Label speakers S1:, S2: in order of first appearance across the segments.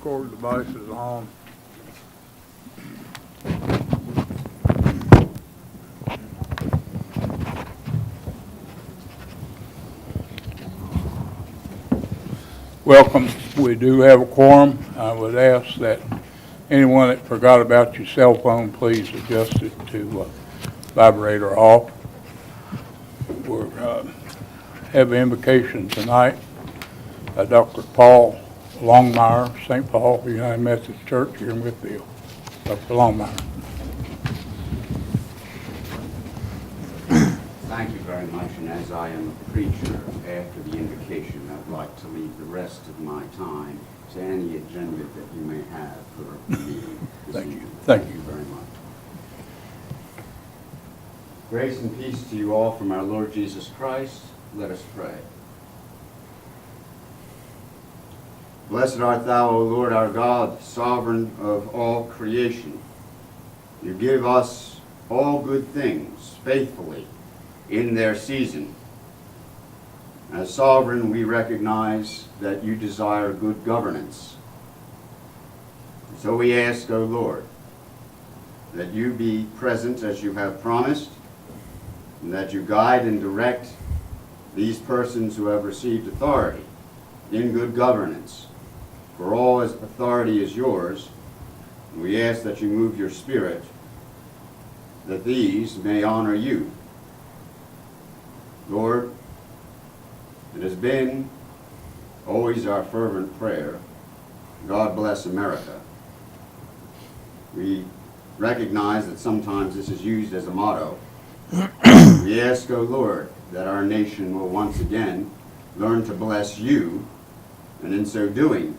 S1: Record device is on. Welcome. We do have a quorum. I would ask that anyone that forgot about your cell phone, please adjust it to vibrator off. We have an invocation tonight by Dr. Paul Longmire, St. Paul United Methodist Church here in Wythe. Dr. Longmire.
S2: Thank you very much, and as I am a preacher, after the invocation, I'd like to leave the rest of my time to any agenda that you may have for the meeting.
S1: Thank you. Thank you
S2: very much. Grace and peace to you all from our Lord Jesus Christ. Let us pray. Blessed art thou, O Lord our God, sovereign of all creation. You give us all good things faithfully in their season. As sovereign, we recognize that you desire good governance. So we ask, O Lord, that you be present as you have promised, and that you guide and direct these persons who have received authority in good governance. For all authority is yours, and we ask that you move your Spirit, that these may honor you. Lord, it has been always our fervent prayer, God bless America. We recognize that sometimes this is used as a motto. We ask, O Lord, that our nation will once again learn to bless you, and in so doing,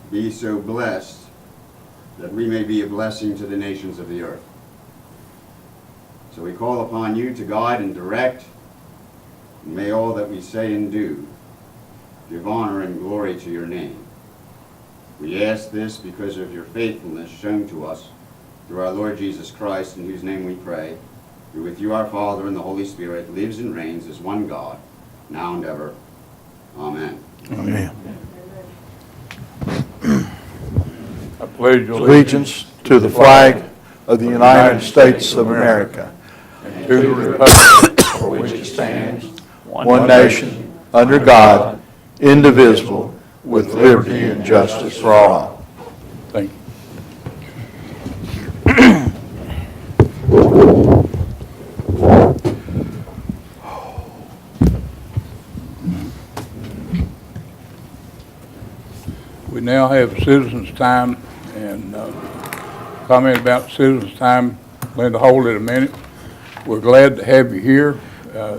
S2: be so blessed that we may be a blessing to the nations of the earth. So we call upon you to guide and direct, and may all that we say and do give honor and glory to your name. We ask this because of your faithfulness shown to us through our Lord Jesus Christ, in whose name we pray, who with you our Father and the Holy Spirit lives and reigns as one God, now and ever. Amen.
S1: Amen. I pledge
S3: allegiance to the flag of the United States of America,
S1: and to the republic
S3: for which it stands, one nation, under God, indivisible, with liberty and justice for all.
S1: Thank you. We now have citizens' time, and comment about citizens' time. Linda, hold it a minute. We're glad to have you here.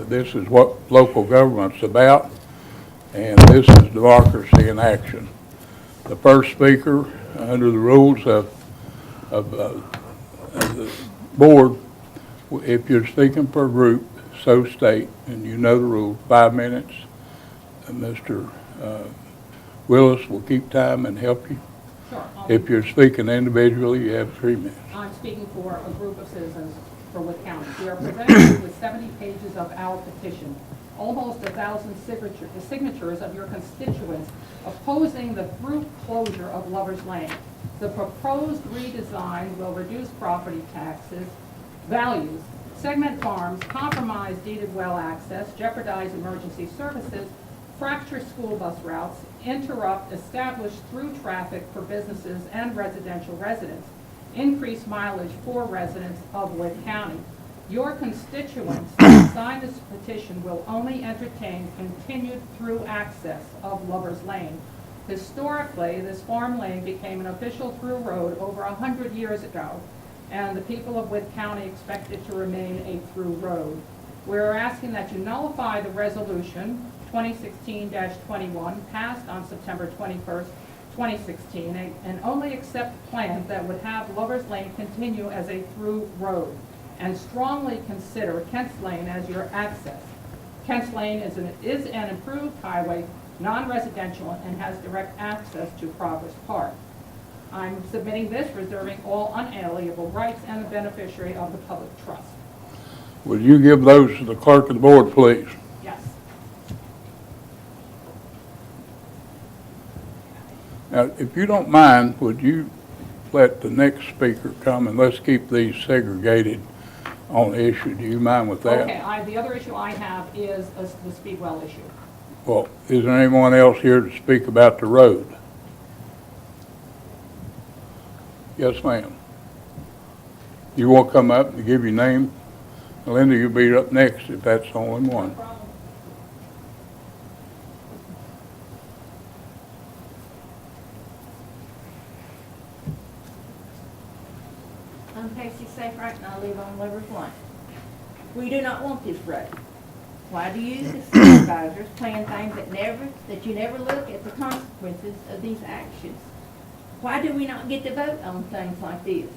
S1: This is what local government's about, and this is democracy in action. The first speaker, under the rules of the board, if you're speaking for a group, so state, and you know the rules, 5 minutes. Mr. Willis will keep time and help you.
S4: Sure.
S1: If you're speaking individually, you have 3 minutes.
S4: I'm speaking for a group of citizens for Wythe County. We are presenting you with 70 pages of our petition, almost 1,000 signatures of your constituents opposing the through closure of Lover's Lane. The proposed redesign will reduce property taxes, values, segment farms, compromise deeded well access, jeopardize emergency services, fracture school bus routes, interrupt established through traffic for businesses and residential residents, increase mileage for residents of Wythe County. Your constituents who sign this petition will only entertain continued through access of Lover's Lane. Historically, this farm lane became an official through road over 100 years ago, and the people of Wythe County expect it to remain a through road. We're asking that you nullify the resolution 2016-21 passed on September 21st, 2016, and only accept plans that would have Lover's Lane continue as a through road, and strongly consider Kent's Lane as your access. Kent's Lane is an improved highway, non-residential, and has direct access to Progress Park. I'm submitting this, reserving all unalienable rights and the beneficiary of the public trust.
S1: Will you give those to the clerk of the board, please?
S4: Yes.
S1: Now, if you don't mind, would you let the next speaker come, and let's keep these segregated on the issue. Do you mind with that?
S4: Okay, the other issue I have is the speed well issue.
S1: Well, is there anyone else here to speak about the road? Yes, ma'am. You want to come up and give your name? Linda, you'll be up next if that's the only one.
S5: I'm Casey Safewright, and I live on Lover's Lane. We do not want this road. Why do you, the supervisors, plan things that you never look at the consequences of these actions? Why do we not get to vote on things like this?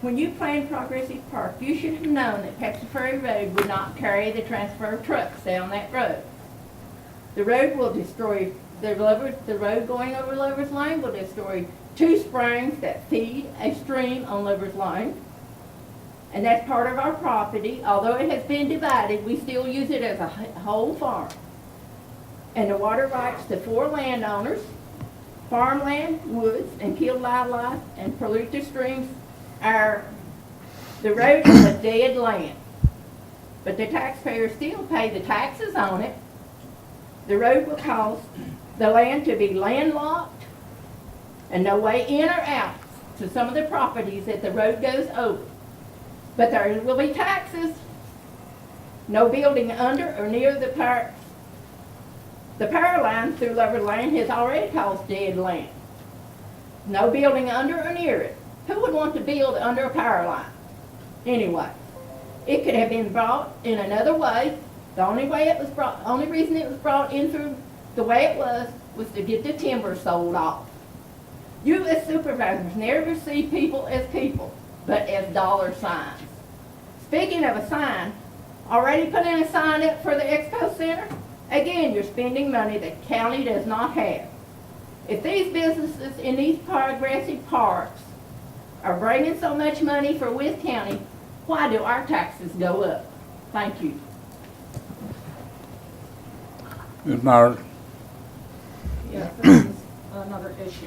S5: When you planned Progressive Park, you should have known that Pepsi Ferry Road would not carry the transfer of trucks down that road. The road will destroy, the road going over Lover's Lane will destroy 2 springs that feed a stream on Lover's Lane. And that's part of our property. Although it has been divided, we still use it as a whole farm. And the water rights to 4 landowners, farmland, woods, and kill wildlife, and pollute the streams. The road is a dead land. But the taxpayers still pay the taxes on it. The road will cause the land to be landlocked and no way in or out to some of the properties that the road goes over. But there will be taxes. No building under or near the power line through Lover's Lane has already caused dead land. No building under or near it. Who would want to build under a power line? Anyway, it could have been brought in another way. The only reason it was brought in through the way it was to get the timber sold off. You as supervisors never see people as people, but as dollar signs. Speaking of a sign, already put in a sign up for the Expo Center? Again, you're spending money the county does not have. If these businesses in these progressive parks are bringing so much money for Wythe County, why do our taxes go up? Thank you.
S1: Ms. Myers?
S4: Yes, this is another issue.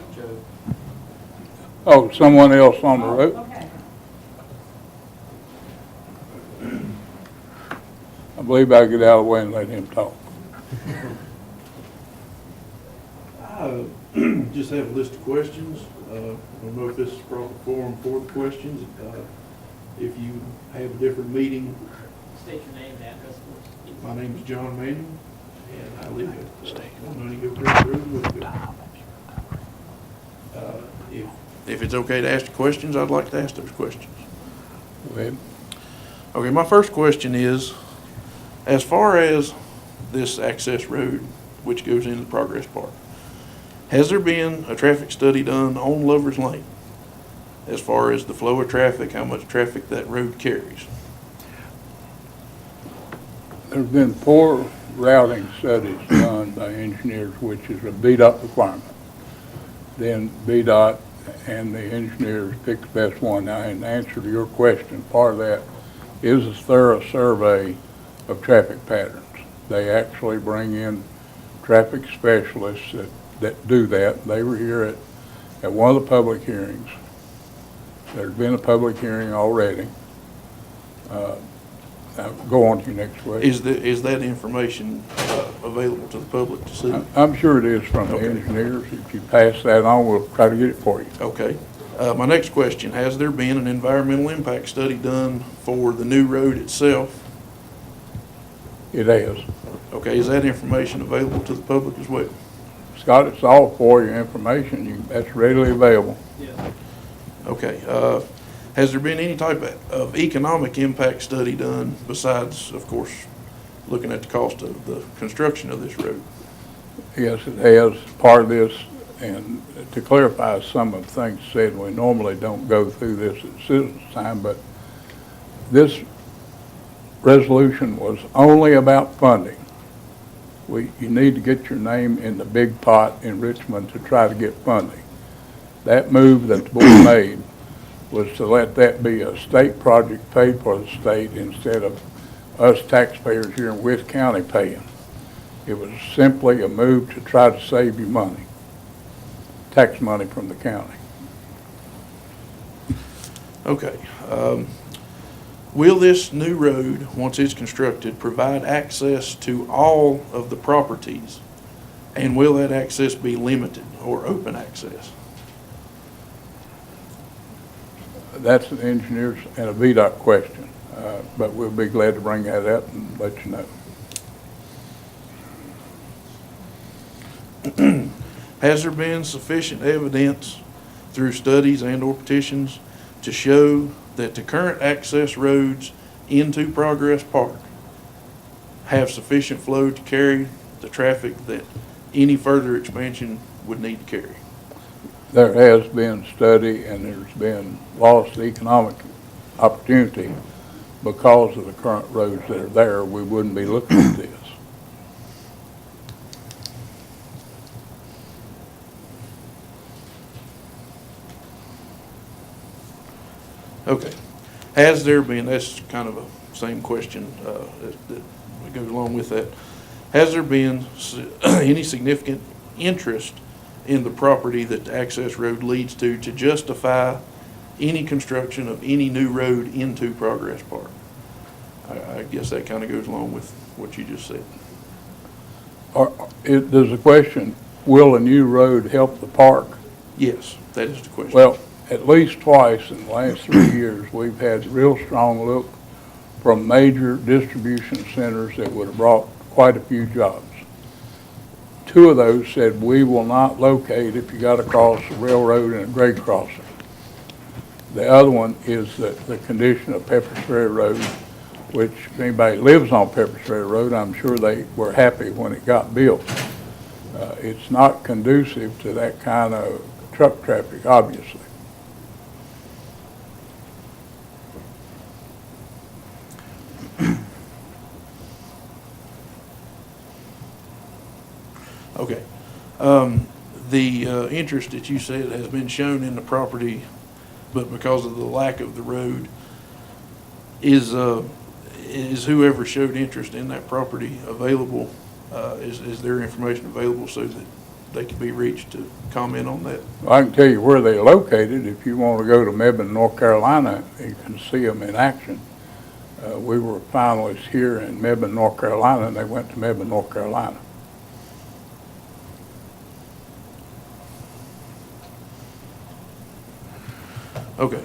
S1: Oh, someone else on the road?
S4: Okay.
S1: I believe I'll get out of the way and let him talk.
S6: I just have a list of questions. I don't know if this is proper forum for the questions. If you have a different meeting.
S7: State your name and address, please.
S6: My name is John Manuel, and I live at 190 Creek Road, Wytheville. If it's okay to ask the questions, I'd like to ask those questions.
S1: Go ahead.
S6: Okay, my first question is, as far as this access road, which goes into Progress Park, has there been a traffic study done on Lover's Lane as far as the flow of traffic, how much traffic that road carries?
S1: There's been 4 routing studies done by engineers, which is a VDOT requirement. Then VDOT and the engineers pick the best one. Now, in answer to your question, part of that is a thorough survey of traffic patterns. They actually bring in traffic specialists that do that. They were here at one of the public hearings. There's been a public hearing already. Now go on to your next question.
S6: Is that information available to the public to see?
S1: I'm sure it is from the
S6: Okay.
S1: engineers. If you pass that on, we'll try to get it for you.
S6: Okay. My next question, has there been an environmental impact study done for the new road itself?
S1: It is.
S6: Okay, is that information available to the public as well?
S1: Scott, it's all for your information. That's readily available.
S7: Yes.
S6: Okay. Has there been any type of economic impact study done besides, of course, looking at the cost of the construction of this road?
S1: Yes, it has. Part of this, and to clarify some of the things said, we normally don't go through this at citizens' time, but this resolution was only about funding. You need to get your name in the big pot in Richmond to try to get funding. That move that the board made was to let that be a state project paid for the state instead of us taxpayers here in Wythe County paying. It was simply a move to try to save you money. tax money from the county.
S6: Okay. Will this new road, once it's constructed, provide access to all of the properties? And will that access be limited or open access?
S1: That's an engineer's and a VDOT question, but we'll be glad to bring that up and let you know.
S6: Has there been sufficient evidence through studies and/or petitions to show that the current access roads into Progress Park have sufficient flow to carry the traffic that any further expansion would need to carry?
S1: There has been study and there's been lost economic opportunity because of the current roads that are there. We wouldn't be looking at this.
S6: Okay. Has there been, that's kind of a same question that goes along with that. Has there been any significant interest in the property that the access road leads to justify any construction of any new road into Progress Park? I guess that kind of goes along with what you just said.
S1: Does the question, will a new road help the park?
S6: Yes, that is the question.
S1: Well, at least twice in the last 3 years, we've had real strong look from major distribution centers that would have brought quite a few jobs. 2 of those said, we will not locate if you got to cross the railroad and a grade crossing. The other one is the condition of Pepper's Ferry Road, which if anybody lives on Pepper's Ferry Road, I'm sure they were happy when it got built. It's not conducive to that kind of truck traffic, obviously.
S6: Okay. The interest that you said has been shown in the property, but because of the lack of the road, is whoever showed interest in that property available? Is their information available so that they can be reached to comment on that?
S1: I can tell you where they're located. If you want to go to Mebane, North Carolina, you can see them in action. We were finalists here in Mebane, North Carolina, and they went to Mebane, North Carolina.
S6: Okay.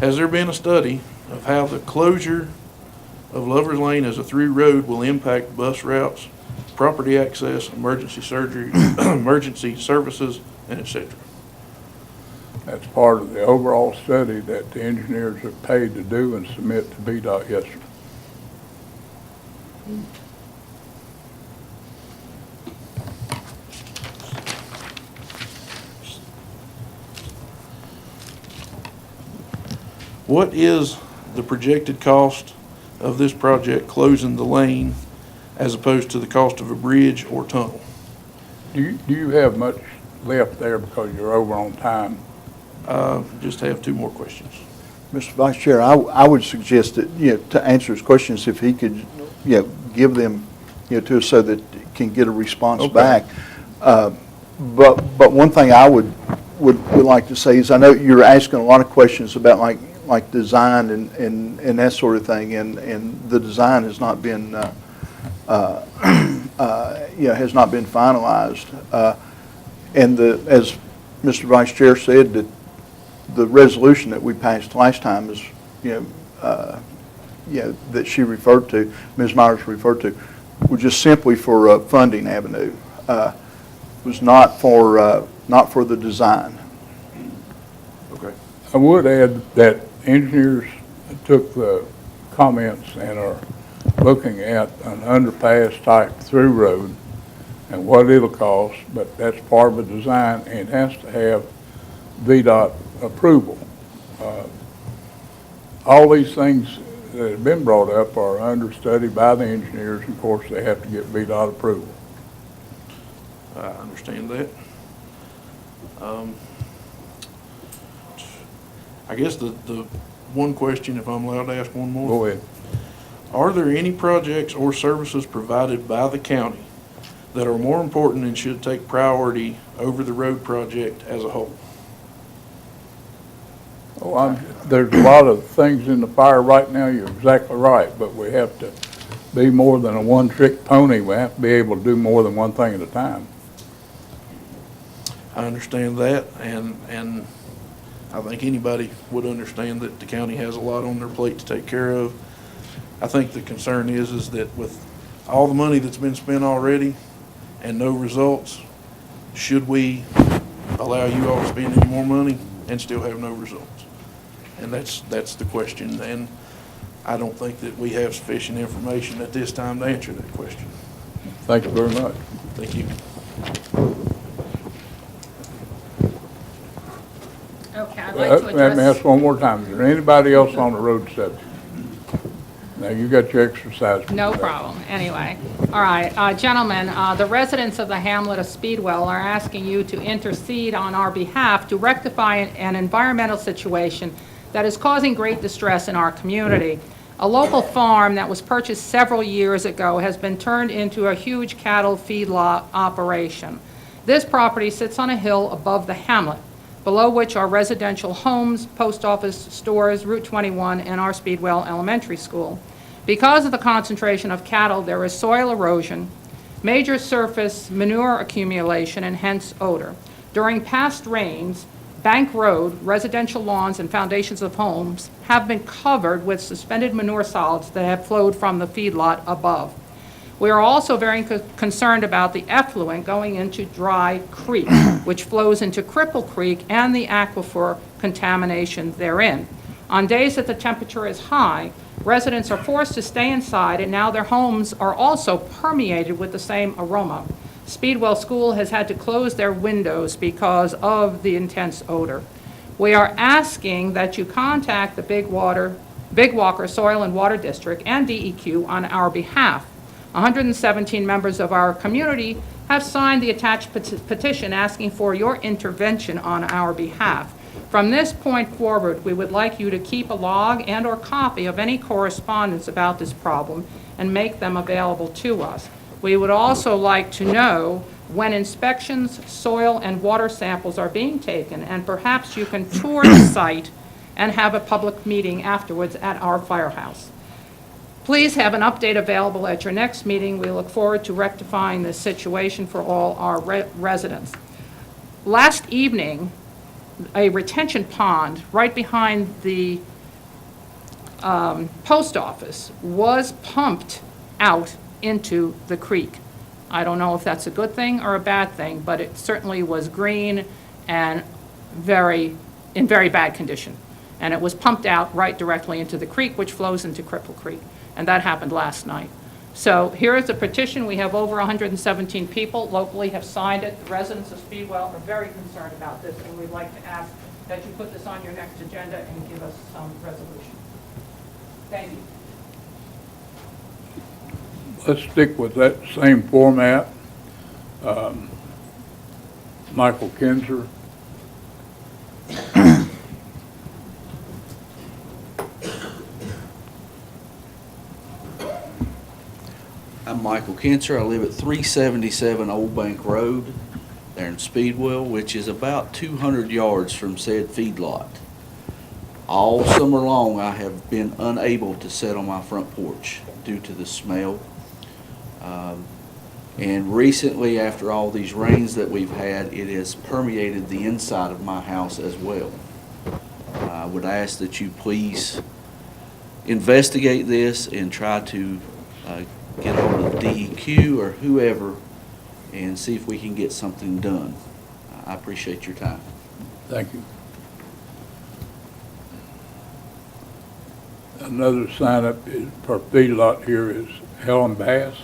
S6: Has there been a study of how the closure of Lover's Lane as a through road will impact bus routes, property access, emergency surgery, emergency services, and et cetera?
S1: That's part of the overall study that the engineers are paid to do and submit to VDOT yesterday.
S6: What is the projected cost of this project closing the lane as opposed to the cost of a bridge or tunnel?
S1: Do you have much left there because you're over on time?
S6: Just have 2 more questions.
S3: Mr. Vice Chair, I would suggest that, to answer his questions, if he could, give them, to us so that it can get a response
S6: Okay.
S3: back. But one thing I would like to say is, I know you're asking a lot of questions about like design and that sort of thing, and the design has not been, has not been finalized. And as Mr. Vice Chair said, that the resolution that we passed last time is, that she referred to, Ms. Myers referred to, was just simply for a funding avenue. Was not for the design.
S6: Okay.
S1: I would add that engineers took the comments and are looking at an underpass type through road and what it'll cost, but that's part of the design and it has to have VDOT approval. All these things that have been brought up are under study by the engineers, and of course they have to get VDOT approval.
S6: I understand that. I guess the one question, if I'm allowed to ask one more.
S1: Go ahead.
S6: Are there any projects or services provided by the county that are more important and should take priority over the road project as a whole.
S1: Oh, there's a lot of things in the fire right now, you're exactly right, but we have to be more than a one-trick pony. We have to be able to do more than one thing at a time.
S6: I understand that, and I think anybody would understand that the county has a lot on their plate to take care of. I think the concern is that with all the money that's been spent already and no results, should we allow you all to spend any more money and still have no results? And that's the question, and I don't think that we have sufficient information at this time to answer that question.
S1: Thank you very much.
S6: Thank you.
S4: Okay, I'd like to
S1: Let me
S4: address,
S1: ask one more time. Is there anybody else on the road subject? Now, you got your exercise.
S4: no problem, anyway. All right, gentlemen, the residents of the hamlet of Speedwell are asking you to intercede on our behalf to rectify an environmental situation that is causing great distress in our community. A local farm that was purchased several years ago has been turned into a huge cattle feedlot operation. This property sits on a hill above the hamlet, below which are residential homes, post office, stores, Route 21, and our Speedwell Elementary School. Because of the concentration of cattle, there is soil erosion, major surface manure accumulation, and hence odor. During past rains, Bank Road, residential lawns, and foundations of homes have been covered with suspended manure solids that have flowed from the feedlot above. We are also very concerned about the effluent going into Dry Creek, which flows into Cripple Creek, and the aquifer contamination therein. On days that the temperature is high, residents are forced to stay inside, and now their homes are also permeated with the same aroma. Speedwell School has had to close their windows because of the intense odor. We are asking that you contact the Big Walker Soil and Water District and DEQ on our behalf. 117 members of our community have signed the attached petition asking for your intervention on our behalf. From this point forward, we would like you to keep a log and/or copy of any correspondence about this problem and make them available to us. We would also like to know when inspections, soil, and water samples are being taken, and perhaps you can tour the site and have a public meeting afterwards at our firehouse. Please have an update available at your next meeting. We look forward to rectifying this situation for all our residents. Last evening, a retention pond right behind the post office was pumped out into the creek. I don't know if that's a good thing or a bad thing, but it certainly was green and in very bad condition. And it was pumped out right directly into the creek, which flows into Cripple Creek. And that happened last night. So here is a petition. We have over 117 people locally have signed it. The residents of Speedwell are very concerned about this, and we'd like to ask that you put this on your next agenda and give us some resolution. Thank you.
S1: Let's stick with that same format. Michael Kinzer.
S8: I'm Michael Kinzer. I live at 377 Old Bank Road there in Speedwell, which is about 200 yards from said feedlot. All summer long, I have been unable to sit on my front porch due to the smell. And recently, after all these rains that we've had, it has permeated the inside of my house as well. I would ask that you please investigate this and try to get hold of DEQ or whoever and see if we can get something done. I appreciate your time.
S1: Thank you. Another sign up is for feedlot here is Helen Bass.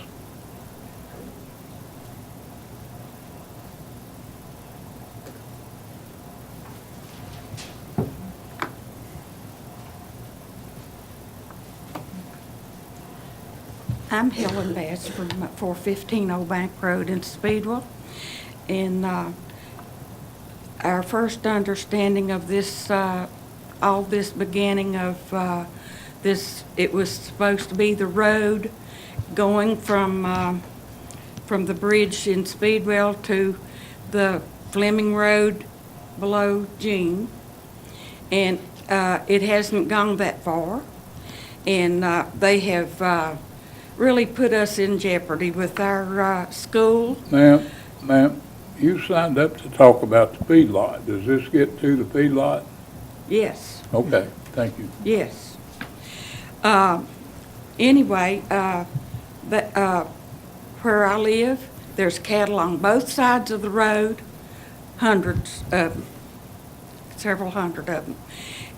S9: I'm Helen Bass from 415 Old Bank Road in Speedwell. And our first understanding of this, all this beginning of this, it was supposed to be the road going from the bridge in Speedwell to the Fleming Road below Jean. And it hasn't gone that far. And they have really put us in jeopardy with our school.
S1: Ma'am, you signed up to talk about the feedlot. Does this get to the feedlot?
S9: Yes,
S1: Okay, thank you.
S9: yes. Anyway, where I live, there's cattle on both sides of the road, hundreds of them, several hundred of them.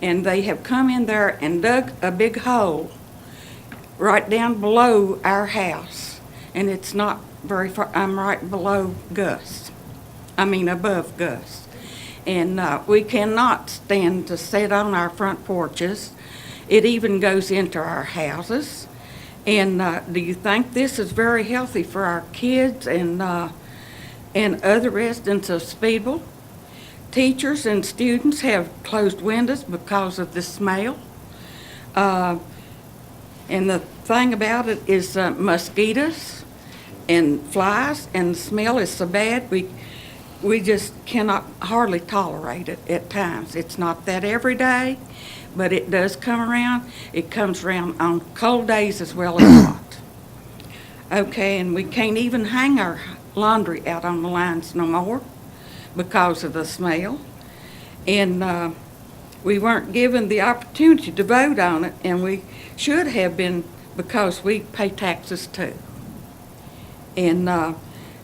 S9: And they have come in there and dug a big hole right down below our house. And it's not very far, I'm right below Gus. Above Gus. And we cannot stand to sit on our front porches. It even goes into our houses. And do you think this is very healthy for our kids and other residents of Speedwell? Teachers and students have closed windows because of the smell. And the thing about it is mosquitoes and flies, and the smell is so bad, we just cannot hardly tolerate it at times. It's not that every day, but it does come around. It comes around on cold days as well as hot. Okay, and we can't even hang our laundry out on the lines no more because of the smell. And we weren't given the opportunity to vote on it, and we should have been because we pay taxes too. And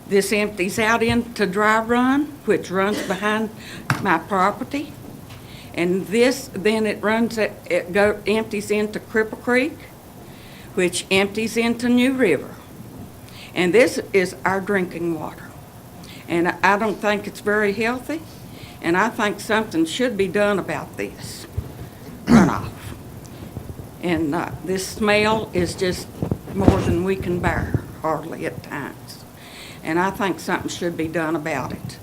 S9: this empties out into Dry Run, which runs behind my property. And this, then it empties into Cripple Creek, which empties into New River. And this is our drinking water. And I don't think it's very healthy, and I think something should be done about this runoff. And this smell is just more than we can bear, hardly at times. And I think something should be done about it.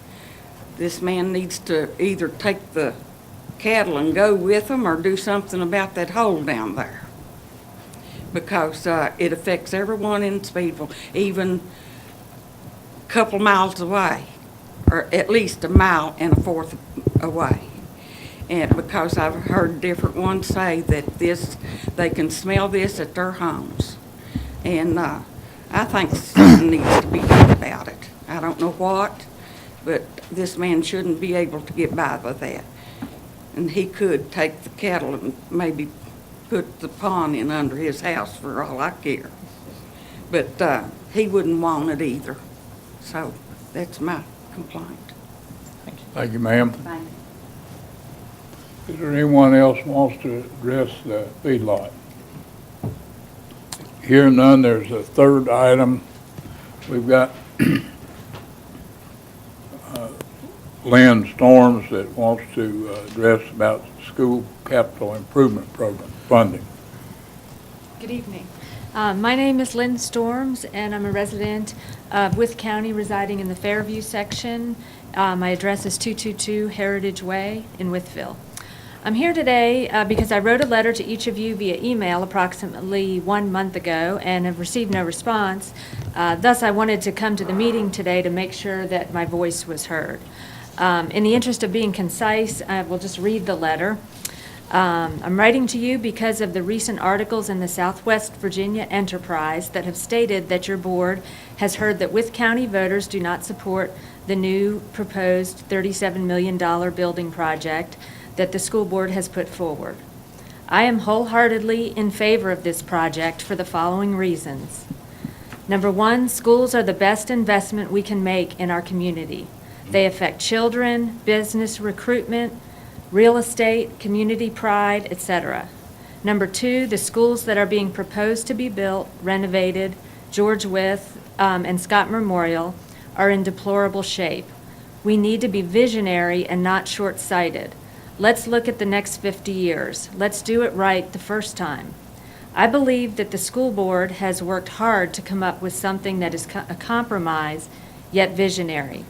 S9: This man needs to either take the cattle and go with them or do something about that hole down there. Because it affects everyone in Speedwell, even a couple miles away, or at least a mile and a fourth away. And because I've heard different ones say that they can smell this at their homes. And I think something needs to be done about it. I don't know what, but this man shouldn't be able to get by with that. And he could take the cattle and maybe put the pond in under his house for all I care. But he wouldn't want it either. So that's my complaint.
S1: Thank you, ma'am.
S4: Thank you.
S1: Is there anyone else who wants to address the feedlot? Hearing none, there's a third item. We've got Lynn Storms that wants to address about school capital improvement program funding.
S10: Good evening. My name is Lynn Storms, and I'm a resident of Wythe County, residing in the Fairview section. My address is 222 Heritage Way in Wytheville. I'm here today because I wrote a letter to each of you via email approximately 1 month ago and have received no response. Thus, I wanted to come to the meeting today to make sure that my voice was heard. In the interest of being concise, I will just read the letter. I'm writing to you because of the recent articles in the Southwest Virginia Enterprise that have stated that your board has heard that Wythe County voters do not support the new proposed $37 million building project that the school board has put forward. I am wholeheartedly in favor of this project for the following reasons. Number one, schools are the best investment we can make in our community. They affect children, business recruitment, real estate, community pride, etc. Number two, the schools that are being proposed to be built, renovated, George Wythe and Scott Memorial, are in deplorable shape. We need to be visionary and not short-sighted. Let's look at the next 50 years. Let's do it right the first time. I believe that the school board has worked hard to come up with something that is a compromise, yet visionary.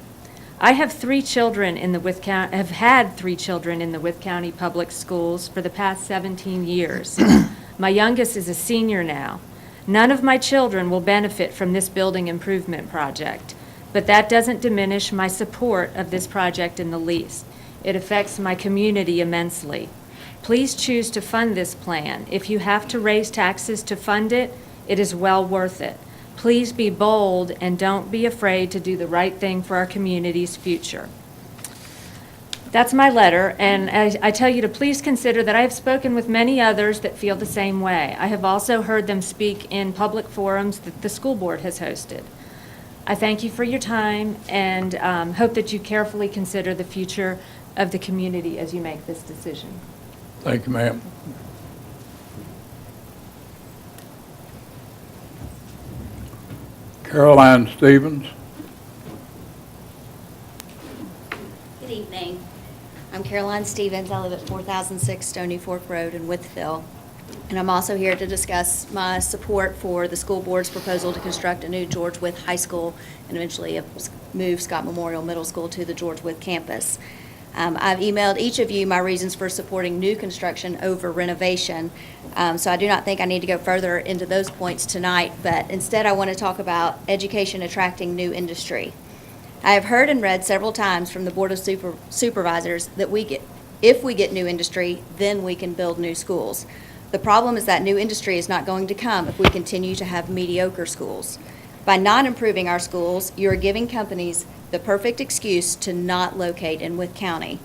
S10: I have 3 children in the Wythe County, have had 3 children in the Wythe County Public Schools for the past 17 years. My youngest is a senior now. None of my children will benefit from this building improvement project. but that doesn't diminish my support of this project in the least. It affects my community immensely. Please choose to fund this plan. If you have to raise taxes to fund it, it is well worth it. Please be bold and don't be afraid to do the right thing for our community's future. That's my letter, and I tell you to please consider that I have spoken with many others that feel the same way. I have also heard them speak in public forums that the school board has hosted. I thank you for your time and hope that you carefully consider the future of the community as you make this decision.
S1: Thank you, ma'am. Caroline Stevens.
S11: Good evening. I'm Caroline Stevens. I live at 4006 Stony Fork Road in Wytheville. And I'm also here to discuss my support for the school board's proposal to construct a new George Wythe High School and eventually move Scott Memorial Middle School to the George Wythe campus. I've emailed each of you my reasons for supporting new construction over renovation. So I do not think I need to go further into those points tonight, but instead I want to talk about education attracting new industry. I have heard and read several times from the Board of Supervisors that if we get new industry, then we can build new schools. The problem is that new industry is not going to come if we continue to have mediocre schools. By not improving our schools, you are giving companies the perfect excuse to not locate in Wythe County.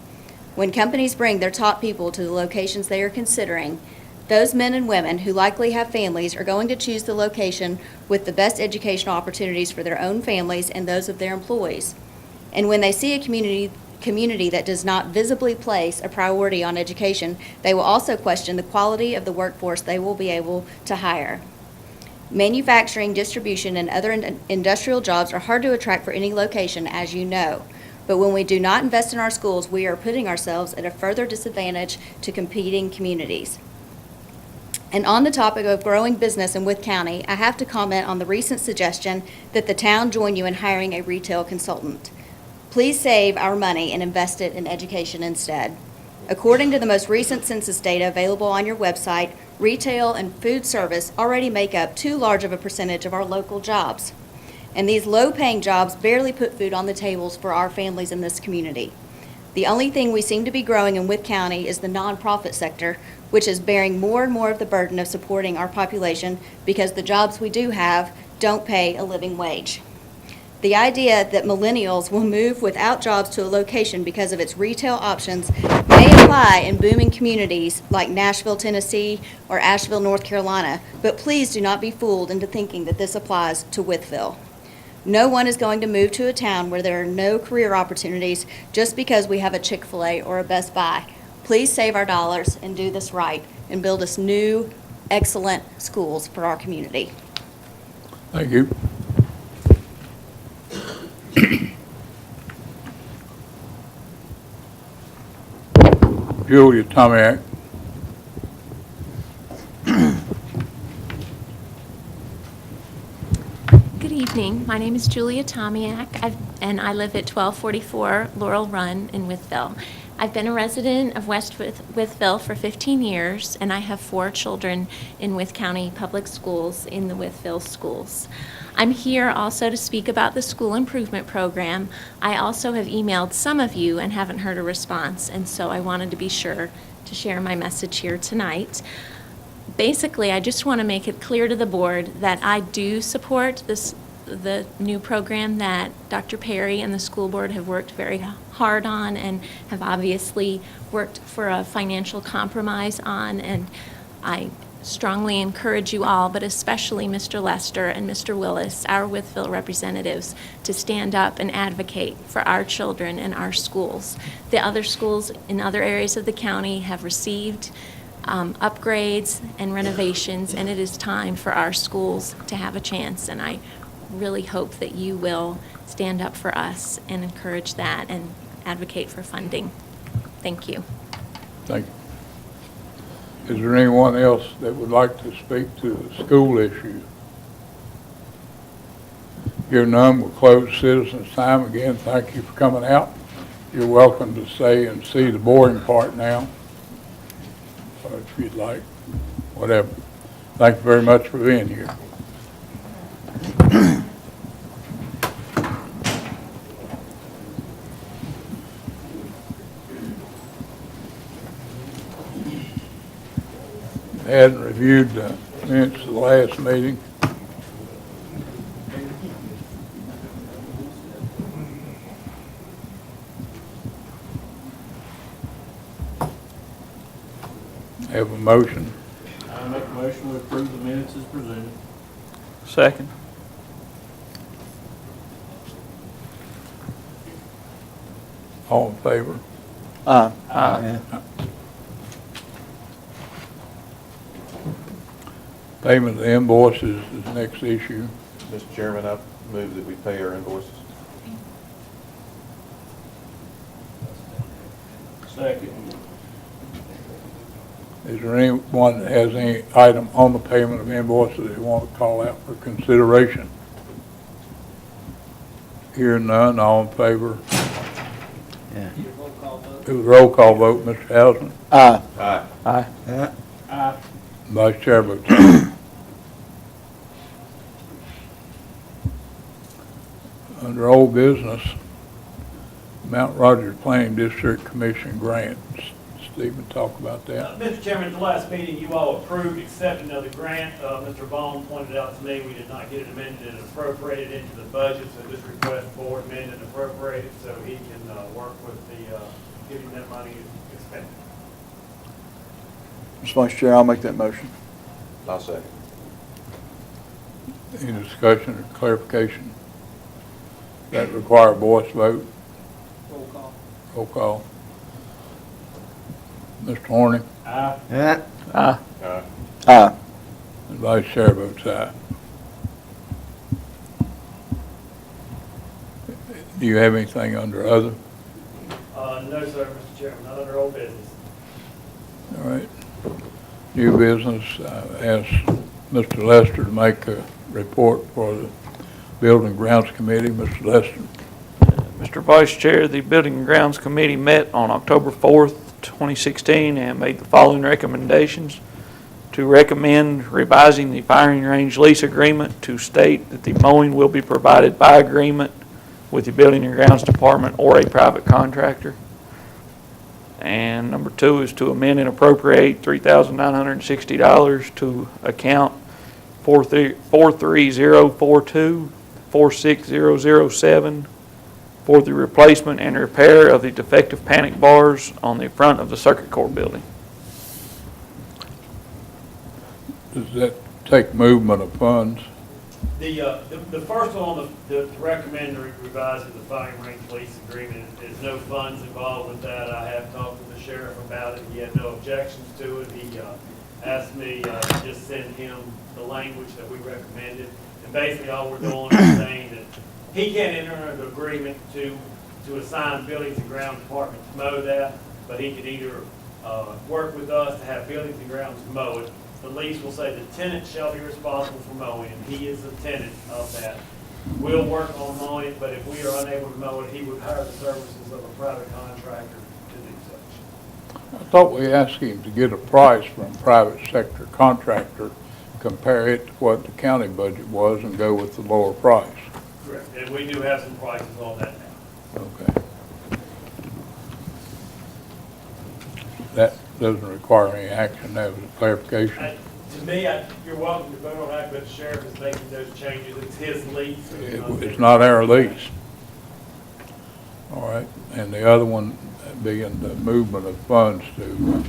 S11: When companies bring their top people to the locations they are considering, those men and women who likely have families are going to choose the location with the best educational opportunities for their own families and those of their employees. And when they see a community that does not visibly place a priority on education, they will also question the quality of the workforce they will be able to hire. Manufacturing, distribution, and other industrial jobs are hard to attract for any location, as you know. But when we do not invest in our schools, we are putting ourselves at a further disadvantage to competing communities. And on the topic of growing business in Wythe County, I have to comment on the recent suggestion that the town join you in hiring a retail consultant. Please save our money and invest it in education instead. According to the most recent census data available on your website, retail and food service already make up too large of a percentage of our local jobs. And these low-paying jobs barely put food on the tables for our families in this community. The only thing we seem to be growing in Wythe County is the nonprofit sector, which is bearing more and more of the burden of supporting our population because the jobs we do have don't pay a living wage. The idea that millennials will move without jobs to a location because of its retail options may apply in booming communities like Nashville, Tennessee, or Asheville, North Carolina, but please do not be fooled into thinking that this applies to Wytheville. No one is going to move to a town where there are no career opportunities just because we have a Chick-fil-A or a Best Buy. Please save our dollars and do this right and build us new, excellent schools for our community.
S1: Thank you. Julia Tomiak.
S12: Good evening. My name is Julia Tomiak, and I live at 1244 Laurel Run in Wytheville. I've been a resident of West Wytheville for 15 years, and I have 4 children in Wythe County Public Schools in the Wytheville schools. I'm here also to speak about the school improvement program. I also have emailed some of you and haven't heard a response, and so I wanted to be sure to share my message here tonight. Basically, I just want to make it clear to the board that I do support the new program that Dr. Perry and the school board have worked very hard on and have obviously worked for a financial compromise on, and I strongly encourage you all, but especially Mr. Lester and Mr. Willis, our Wytheville representatives, to stand up and advocate for our children and our schools. The other schools in other areas of the county have received upgrades and renovations, and it is time for our schools to have a chance, and I really hope that you will stand up for us and encourage that and advocate for funding. Thank you.
S1: Thank you. Is there anyone else that would like to speak to the school issue? Here none, we'll close citizens' time. Again, thank you for coming out. You're welcome to stay and see the boring part now, or if you'd like, whatever. Thank you very much for being here. hadn't reviewed the minutes of the last meeting. Have a motion.
S6: I make a motion to approve the minutes as presented.
S7: Second.
S1: All in favor?
S3: Aye.
S7: Aye.
S1: Payment of the invoices is the next issue.
S13: Mr. Chairman, I move that we pay our invoices.
S6: Second.
S1: Is there anyone that has any item on the payment of invoices they want to call out for consideration? Hearing none, all in favor? It was a roll call vote, Mr. Hausman.
S3: Aye.
S13: Aye.
S7: Aye.
S1: Vice Chair votes aye. Under old business, Mount Rogers Planning District Commission grants. Stephen, talk about that.
S7: Mr. Chairman, at the last meeting, you all approved accepting of the grant. Mr. Vaughn pointed out to me we did not get it amended and appropriated into the budget, so this request board amended and appropriated so he can work with the, getting that money expended.
S3: Mr. Vice Chair, I'll make that motion.
S13: I'll second.
S1: Any discussion or clarification? That require a voice vote?
S7: Roll call.
S1: Roll call. Mr. Horning?
S7: Aye.
S3: Aye.
S1: And Vice Chair votes aye. Do you have anything under other?
S7: No, sir, Mr. Chairman, not under old business.
S1: All right. New business, ask Mr. Lester to make a report for the Building and Grounds Committee. Mr. Lester.
S14: Mr. Vice Chair, the Building and Grounds Committee met on October 4th, 2016, and made the following recommendations. To recommend revising the firing range lease agreement to state that the mowing will be provided by agreement with the Building and Grounds Department or a private contractor. And number 2 is to amend and appropriate $3,960 to account 43042-46007 for the replacement and repair of the defective panic bars on the front of the circuit court building.
S1: Does that take movement of funds?
S7: The first one, the recommend revising the firing range lease agreement, there's no funds involved with that. I have talked with the sheriff about it. He had no objections to it. He asked me to just send him the language that we recommended. And basically all we're doing is saying that he can't enter into an agreement to assign Buildings and Grounds Department to mow that, but he can either work with us to have Buildings and Grounds mow it. The lease will say the tenant shall be responsible for mowing, and he is the tenant of that. We'll work on mowing it, but if we are unable to mow it, he would hire the services of a private contractor to do such.
S1: I thought we asked him to get a price from a private sector contractor, compare it to what the county budget was, and go with the lower price.
S7: Correct. And we do have some prices on that now.
S1: Okay. That doesn't require any action. That was a clarification.
S7: To me, you're welcome to vote on that, but the sheriff is making those changes. It's his lease.
S1: It's not our lease. All right. And the other one being the movement of funds to,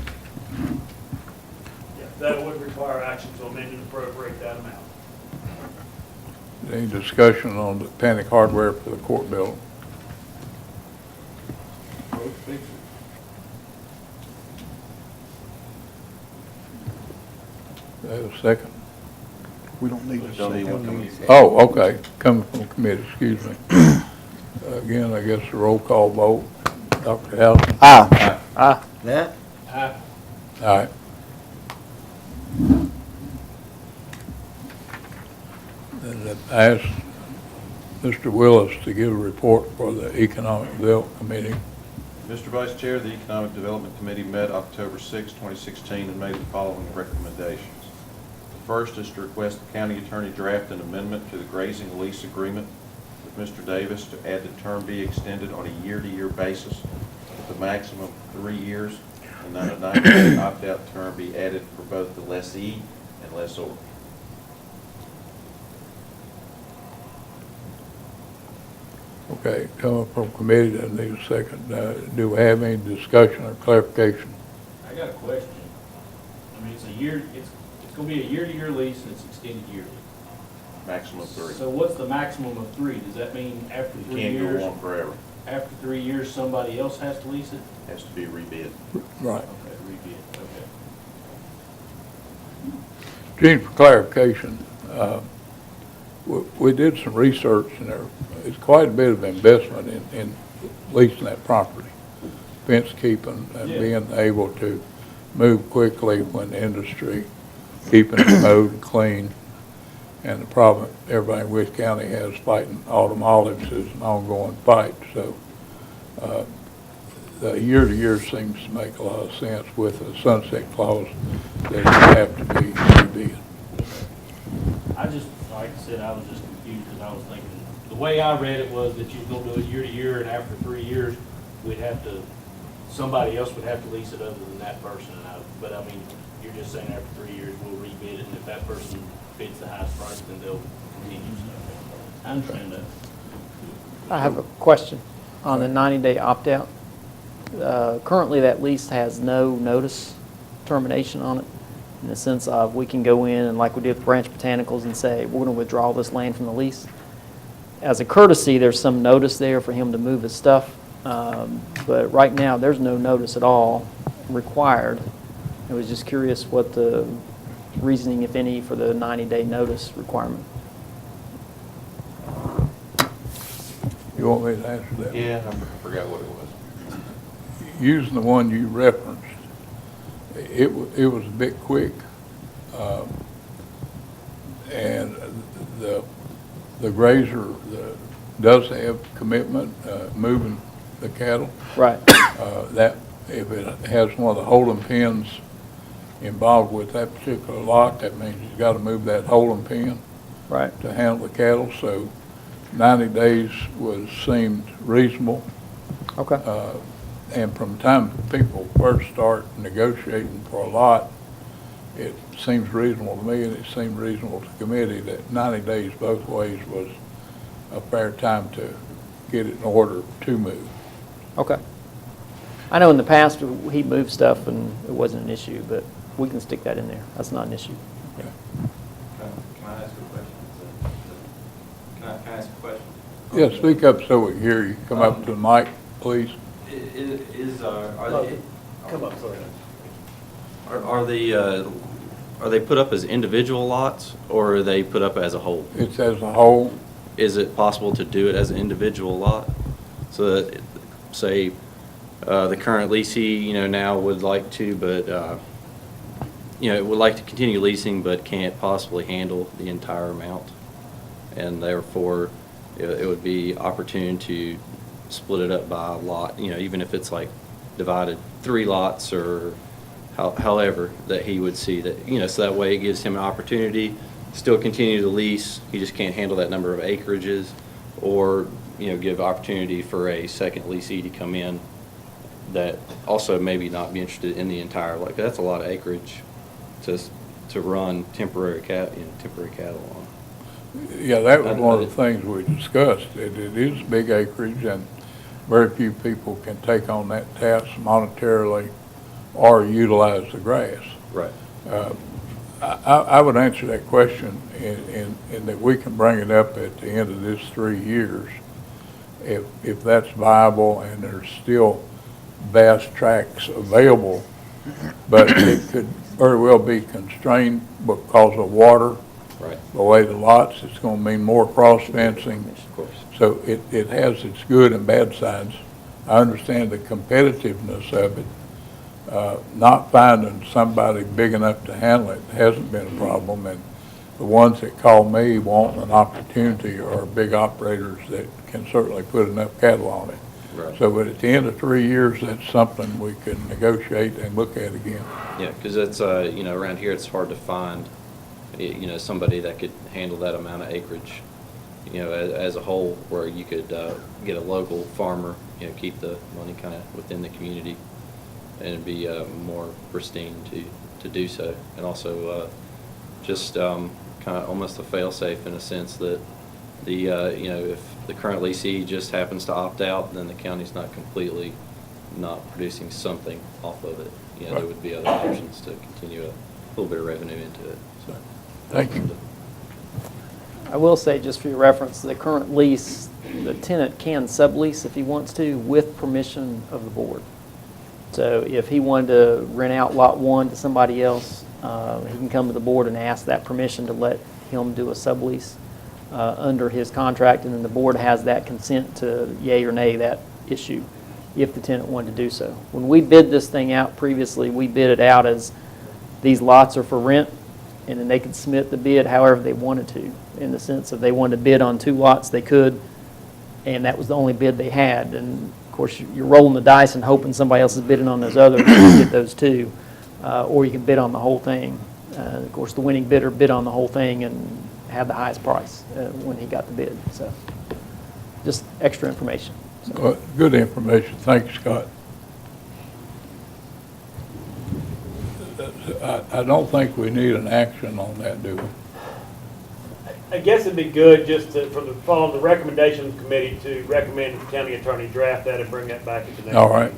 S7: Yeah, that would require action to amend and appropriate that amount.
S1: any discussion on the panic hardware for the court building? Do I have a second?
S3: We don't need a
S13: Don't need one
S3: second.
S13: coming.
S1: Oh, okay, coming from committee, excuse me. Again, I guess a roll call vote. Dr. Housen?
S3: Aye.
S14: Aye.
S1: All right. Then I ask Mr. Willis to give a report for the Economic Development Committee.
S13: Mr. Vice Chair, the Economic Development Committee met October 6, 2016, and made the following recommendations. The first is to request the county attorney draft an amendment to the grazing lease agreement with Mr. Davis to add the term be extended on a year-to-year basis with a maximum of 3 years and that a 90-day opt-out term be added for both the lessee and lessor.
S1: Okay, coming from committee, I need a second. Do we have any discussion or clarification?
S15: I got a question. I mean, it's a year, it's gonna be a year-to-year lease and it's extended yearly.
S13: Maximum 3.
S15: So what's the maximum of 3? Does that mean after
S13: You
S15: 3
S13: can't
S15: years?
S13: go on forever.
S15: After 3 years, somebody else has to lease it?
S13: Has to be rebid.
S1: Right.
S15: Okay, rebid, okay.
S1: Gene, for clarification, we did some research and there is quite a bit of investment in leasing that property. Fence keeping and
S15: Yeah.
S1: being able to move quickly when the industry, keeping it mowed and clean. And the problem everybody in Wythe County has fighting autumn olives is an ongoing fight. So the year-to-year seems to make a lot of sense with a sunset clause that it have to be rebid.
S15: I just, like I said, I was just confused because I was thinking, the way I read it was that you're gonna do it year to year and after 3 years, we'd have to, somebody else would have to lease it other than that person. But I mean, you're just saying after 3 years, we'll rebid it and if that person bids the highest price, then they'll continue. So I understand that.
S16: I have a question on the 90-day opt-out. Currently, that lease has no notice termination on it, in the sense of we can go in and like we did with Branch Botanicals and say, we're going to withdraw this land from the lease. As a courtesy, there's some notice there for him to move his stuff, but right now, there's no notice at all required. I was just curious what the reasoning, if any, for the 90-day notice requirement.
S1: You want me to answer that?
S13: Yeah, I forgot what it was.
S1: Using the one you referenced, it was a bit quick, and the grazer does have commitment, moving the cattle.
S16: Right.
S1: That, if it has one of the holding pens involved with that particular lot, that means you've got to move that holding pen
S16: Right.
S1: to handle the cattle, so 90 days seemed reasonable.
S16: Okay.
S1: And from the time people first start negotiating for a lot, it seems reasonable to me, and it seemed reasonable to the committee, that 90 days both ways was a fair time to get it in order to move.
S16: Okay. I know in the past, he moved stuff and it wasn't an issue, but we can stick that in there. That's not an issue.
S1: Okay.
S17: Can I ask a question? Can I ask a question?
S1: Yeah, speak up so we can hear you. Come up to the mic, please.
S17: Come up, sorry. Are they put up as individual lots, or are they put up as a whole?
S1: It's as a whole.
S17: Is it possible to do it as an individual lot? So that, say, the current leasee, now would like to, but, would like to continue leasing, but can't possibly handle the entire amount. And therefore, it would be opportune to split it up by a lot, even if it's like divided 3 lots or however that he would see that, so that way it gives him an opportunity, still continue to lease, he just can't handle that number of acreages, or, give opportunity for a second leasee to come in that also maybe not be interested in the entire, like, that's a lot of acreage to run temporary cattle on.
S1: Yeah, that was one of the things we discussed. It is big acreage, and very few people can take on that task monetarily or utilize the grass.
S17: Right.
S1: I would answer that question in that we can bring it up at the end of this 3 years if that's viable and there's still vast tracts available, but it could very well be constrained because of water.
S17: Right.
S1: The way the lots, it's going to mean more cross fencing.
S17: Of course.
S1: So it has its good and bad sides. I understand the competitiveness of it. Not finding somebody big enough to handle it hasn't been a problem, and the ones that call me wanting an opportunity are big operators that can certainly put enough cattle on it.
S17: Right.
S1: So, but at the end of 3 years, that's something we can negotiate and look at again.
S17: Yeah, because it's, around here, it's hard to find, somebody that could handle that amount of acreage, as a whole, where you could get a local farmer, keep the money kind of within the community. and it'd be more pristine to do so. And also just kind of almost a fail-safe in a sense that the, you know, if the current leasee just happens to opt out, then the county's not completely not producing something off of it. You know, there would be other options to continue a little bit of revenue into it. So,
S1: Thank you.
S16: I will say, just for your reference, the current lease, the tenant can sublease if he wants to, with permission of the board. So if he wanted to rent out Lot 1 to somebody else, he can come to the board and ask that permission to let him do a sublease under his contract, and then the board has that consent to yay or nay that issue if the tenant wanted to do so. When we bid this thing out previously, we bid it out as these lots are for rent, and then they could submit the bid however they wanted to, in the sense of they wanted to bid on 2 lots, they could, and that was the only bid they had. And of course, you're rolling the dice and hoping somebody else is bidding on those others and you get those 2, or you can bid on the whole thing. Of course, the winning bidder bid on the whole thing and had the highest price when he got the bid. So, just extra information. So.
S1: Good information. Thank you, Scott. I don't think we need an action on that, do we?
S7: I guess it'd be good just to, from the, following the recommendations committee, to recommend the county attorney draft that and bring that back at the next.
S1: All right.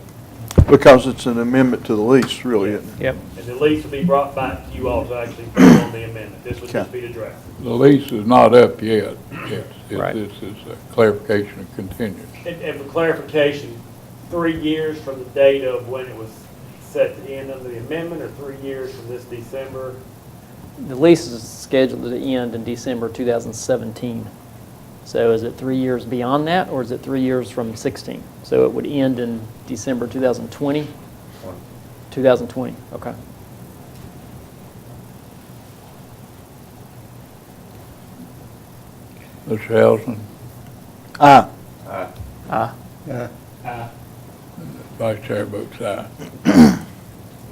S3: Because it's an amendment to the lease, really, isn't it?
S16: Yep.
S7: And the lease will be brought back to you all to actually vote on the amendment. This would just be the draft.
S1: The lease is not up yet.
S16: Right.
S1: This is a clarification and continuance.
S7: And for clarification, 3 years from the date of when it was set to end under the amendment, or 3 years from this December?
S16: The lease is scheduled to end in December 2017. So is it 3 years beyond that, or is it 3 years from 16? So it would end in December 2020? 2020, okay.
S1: Mr. Helson,
S3: Aye.
S13: Aye.
S16: Aye.
S1: Vice Chair votes aye.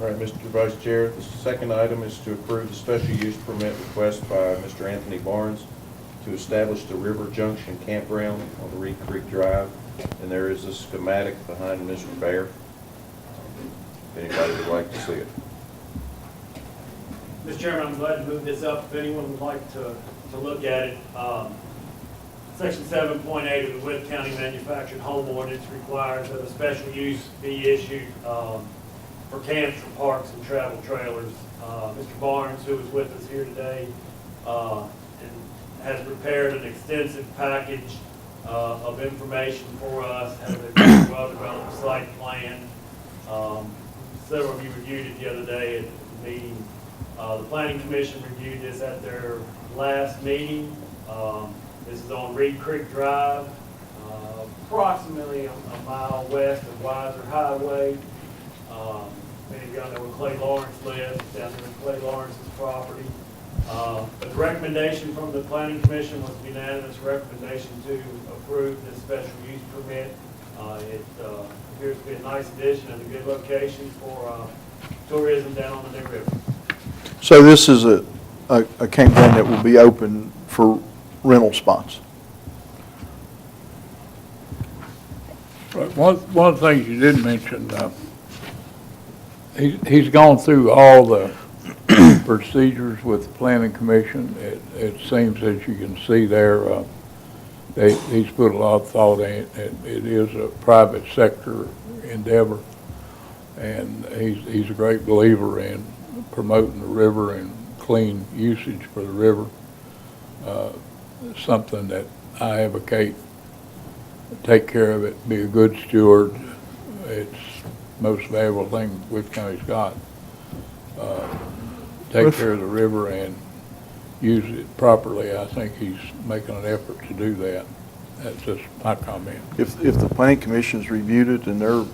S13: All right, Mr. Vice Chair, the second item is to approve the special use permit request by Mr. Anthony Barnes to establish the River Junction Campground on the Reed Creek Drive. And there is a schematic behind Mr. Bear, if anybody would like to see it.
S7: Mr. Chairman, I'm glad to move this up if anyone would like to look at it. Section 7.8 of the Wythe County Manufactured Home Ordinance requires that a special use be issued for camps, for parks, and travel trailers. Mr. Barnes, who is with us here today, has prepared an extensive package of information for us, has a very well-developed site plan. Several of you reviewed it the other day at the meeting. The Planning Commission reviewed this at their last meeting. This is on Reed Creek Drive, approximately a mile west of Wythe Highway. Many of y'all know where Clay Lawrence lives, down there in Clay Lawrence's property. But the recommendation from the Planning Commission was a unanimous recommendation to approve this special use permit. It appears to be a nice addition and a good location for tourism down on the New River.
S3: So this is a campground that will be open for rental spots.
S1: Right. One of the things you didn't mention, he's gone through all the procedures with the Planning Commission. It seems, as you can see there, he's put a lot of thought in it. It is a private sector endeavor, and he's a great believer in promoting the river and clean usage for the river. Something that I advocate. Take care of it, be a good steward. It's the most valuable thing Wythe County's got. Take care of the river and use it properly. I think he's making an effort to do that. That's just my comment.
S3: If the Planning Commission's reviewed it and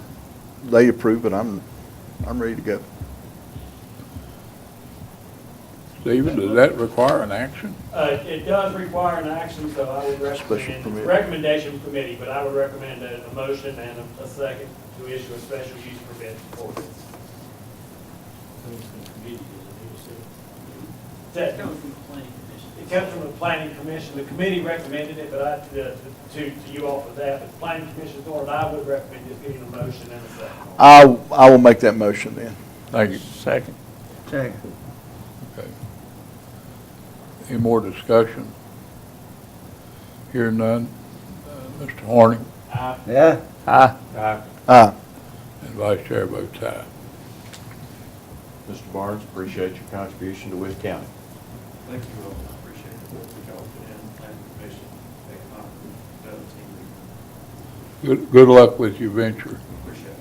S3: they approve it, I'm ready to go.
S1: Stephen, does that require an action?
S7: It does require an action, so I would recommend, it's a recommendation committee, but I would recommend a motion and a second to issue a special use permit for this. That comes from the Planning Commission. kept from the planning commission. The committee recommended it, but to you all for that. But the planning commission's order, I would recommend just getting a motion and a second.
S3: I will make that motion then.
S1: Thank you.
S14: Second.
S1: Okay. Any more discussion? Hearing none. Mr. Horning
S16: Aye.
S3: Aye.
S1: and Vice Chair votes aye.
S13: Mr. Barnes, appreciate your contribution to Wythe County.
S6: Thank you all. I appreciate the work that y'all put in, planning commission, economic development team.
S1: Good luck with your venture.
S6: Appreciate it.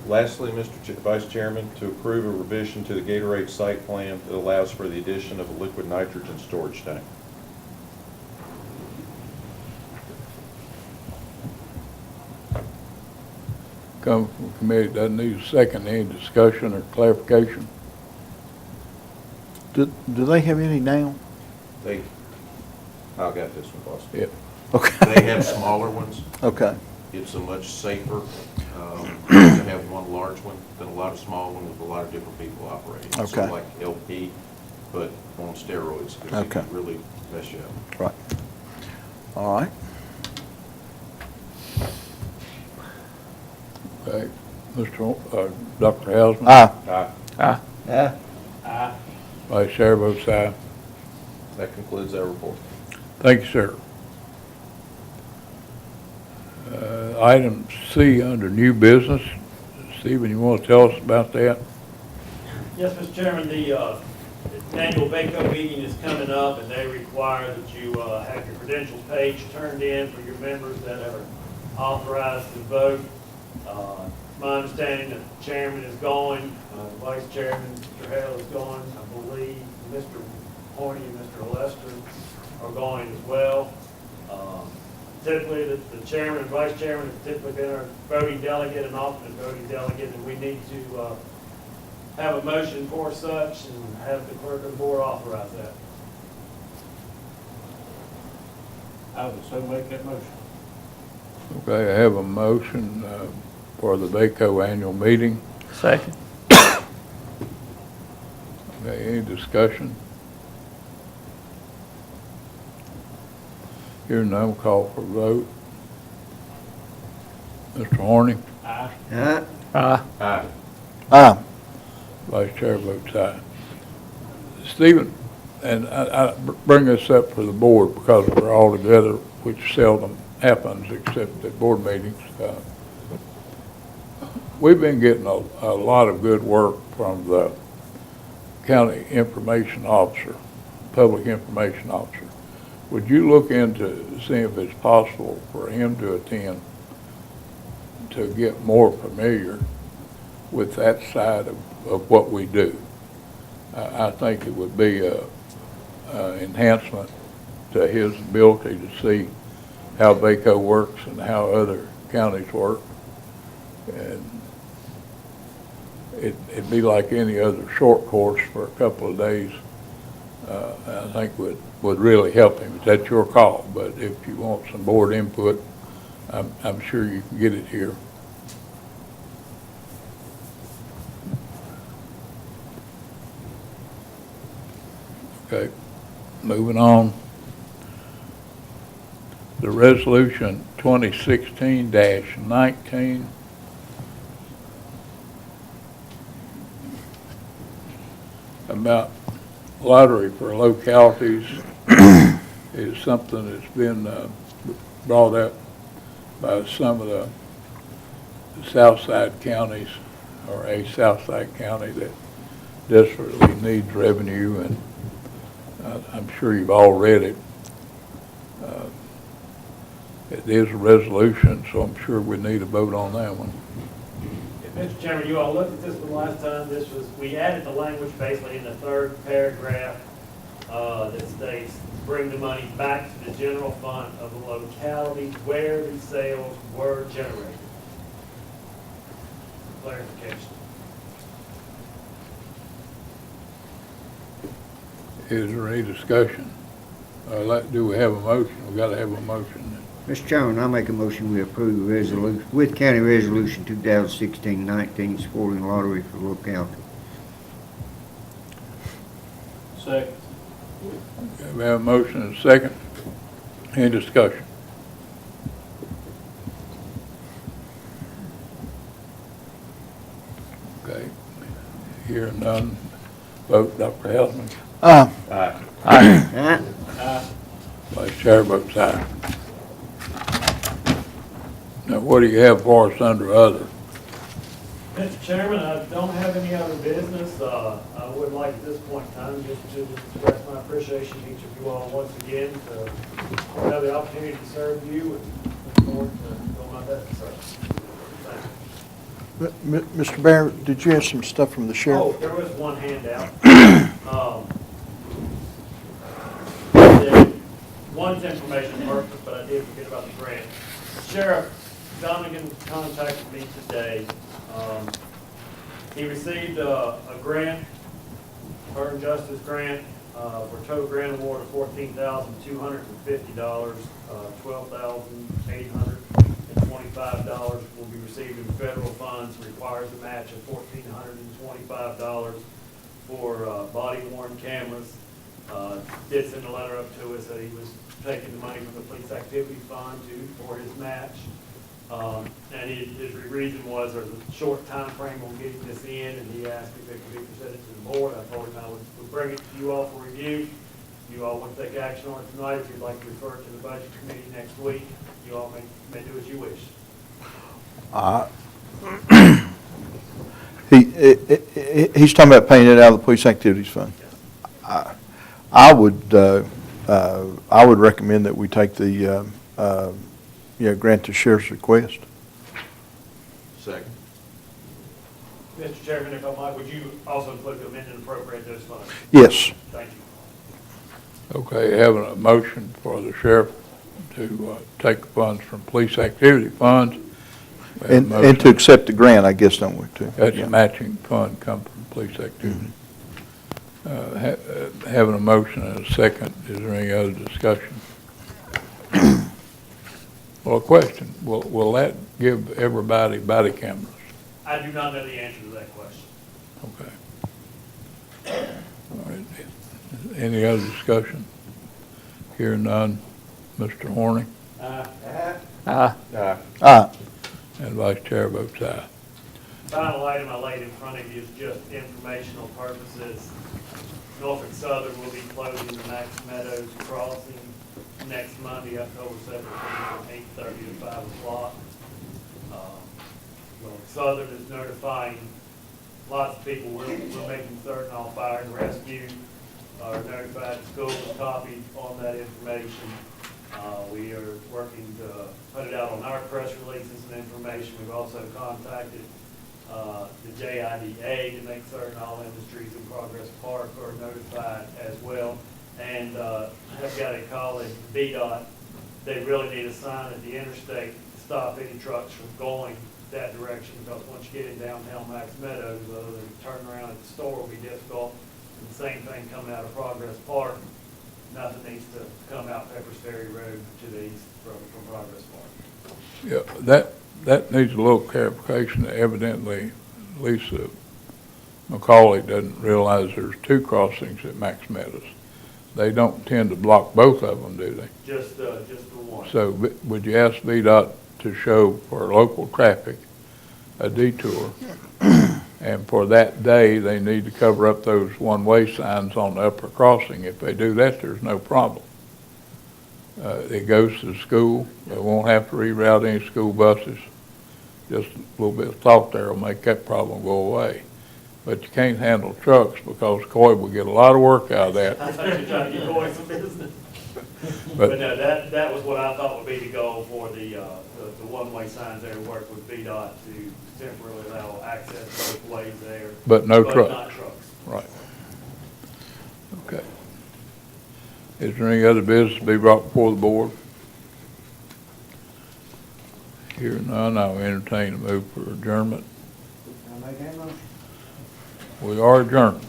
S13: Lastly, Vice Chairman, to approve a revision to the Gatorade site plan that allows for the addition of a liquid nitrogen storage tank.
S1: Come from committee, doesn't need a second. Any discussion or clarification?
S3: Do they have any now?
S13: I got this one, boss.
S1: Yep.
S3: Okay.
S13: They have smaller ones.
S3: Okay.
S13: It's a much safer, to have one large one than a lot of small ones with a lot of different people operating. It's sort of
S3: Okay.
S13: like LP, but on steroids, because it
S3: Okay.
S13: can really mess you up.
S3: Right. All right.
S1: Okay. Dr. Hausman?
S3: Aye.
S1: Aye. Vice Chair votes aye.
S13: That concludes our report.
S1: Thank you, sir. Item C under new business. Stephen, you want to tell us about that?
S7: Yes, Mr. Chairman, the annual VACO meeting is coming up, and they require that you have your credentials page turned in for your members that are authorized to vote. My understanding that the chairman is going, the vice chairman, Mr. Hale, is going. I believe Mr. Horny and Mr. Lester are going as well. Typically, the chairman and vice chairman have typically been our voting delegate and alternate voting delegate, and we need to have a motion for such and have the clerk of the board authorize that.
S15: I would so make that motion.
S1: Okay, I have a motion for the VACO annual meeting.
S14: Second.
S1: Okay, any discussion? Hearing none, we'll call for a vote. Mr. Horning?
S15: Aye.
S14: Aye.
S13: Aye.
S3: Aye.
S1: Vice Chair votes aye. Stephen, and I bring this up for the board because we're all together, which seldom happens except at board meetings. We've been getting a lot of good work from the county information officer, public information officer. Would you look into seeing if it's possible for him to attend to get more familiar with that side of what we do? I think it would be an enhancement to his ability to see how VACO works and how other counties work. And it'd be like any other short course for a couple of days. I think would really help him. That's your call, but if you want some board input, I'm sure you can get it here. Okay, moving on. The resolution 2016-19. About lottery for localities is something that's been brought up by some of the south side counties, or a south side county that desperately needs revenue, and I'm sure you've all read it. It is a resolution, so I'm sure we need a vote on that one.
S7: Mr. Chairman, you all looked at this one last time. We added the language basically in the third paragraph that states, bring the money back to the general fund of the locality where the sales were generated. Clarification.
S8: Is there any discussion? Do we have a motion? We gotta have a motion.
S2: Mr. Chairman, I make a motion we approve resolution, Wythe County Resolution 2016-19, supporting lottery for locality.
S15: Second.
S1: Okay, we have a motion and a second. Any discussion? Okay, hearing none, vote Dr. Helsman.
S13: Aye.
S1: Vice Chair votes aye. Now, what do you have for us under other?
S7: Mr. Chairman, I don't have any other business. I would like at this point in time just to express my appreciation to each of you all once again to have the opportunity to serve you and look forward to doing my best to serve. Thank you.
S3: Mr. Barrett, did you have some stuff from the
S7: Oh,
S3: sheriff?
S7: there was one handout. One's information purpose, but I did forget about the grant. Sheriff Donegan contacted me today. He received a grant, Burn Justice Grant, for a total grant award of $14,250. $12,825 will be received in federal funds, requires a match of $1,425 for body-worn cameras. Did send a letter up to us that he was taking the money from the police activity fund for his match. And his reason was there's a short time frame on getting this in, and he asked if it could be presented to the board. I told him I would bring it to you all for review. You all want to take action on it tonight. If you'd like to refer it to the budget committee next week, you all may do as you wish.
S3: He's talking about paying it out of the police activities fund. I would recommend that we take the, grant the sheriff's request.
S13: Second.
S7: Mr. Chairman, if I might, would you also include the amend and appropriate those funds?
S3: Yes.
S7: Thank you.
S1: Okay, having a motion for the sheriff to take the funds from police activity funds. We have a
S3: And
S1: motion.
S3: to accept the grant, I guess, don't we, too?
S1: That's
S3: Yeah.
S1: a matching fund come from police activity. Having a motion and a second, is there any other discussion? Well, a question, will that give everybody body cameras?
S7: I do not know the answer to that question.
S1: Okay. All right. Any other discussion? Hearing none. Mr. Horning
S16: Aye.
S1: and Vice Chair votes aye.
S7: Final item I laid in front of you is just informational purposes. Norfolk Southern will be closing the Max Meadows crossing next Monday, October 17th, from 8:30 to 5 o'clock. Norfolk Southern is notifying lots of people. We're making certain all fire and rescue are notified, the school is copied on that information. We are working to put it out on our press releases and information. We've also contacted the JIDA to make certain all industries in Progress Park are notified as well. And have got a call at VDOT. They really need a sign at the interstate to stop any trucks from going that direction, because once you get in downtown Max Meadows, the turn around at the store will be difficult. And the same thing coming out of Progress Park. Nothing needs to come out Pepper's Ferry Road to the east from Progress Park.
S1: Yeah, that needs a little clarification. Evidently, Lisa McCauley doesn't realize there's two crossings at Max Meadows. They don't tend to block both of them, do they?
S7: Just the one.
S1: So would you ask VDOT to show for local traffic a detour? And for that day, they need to cover up those one-way signs on the upper crossing. If they do that, there's no problem. It goes to the school. They won't have to reroute any school buses. Just a little bit of thought there will make that problem go away. But you can't handle trucks, because Coy will get a lot of work out of that.
S7: I thought you were trying to get going some business.
S1: But
S7: But no, that was what I thought would be the goal for the one-way signs there, to work with VDOT to temporarily allow access both ways there.
S1: But no
S7: But
S1: trucks.
S7: not trucks.
S1: Right. Okay. Is there any other business to be brought before the board? Here none, I'll entertain a move for adjournment. We are adjourned.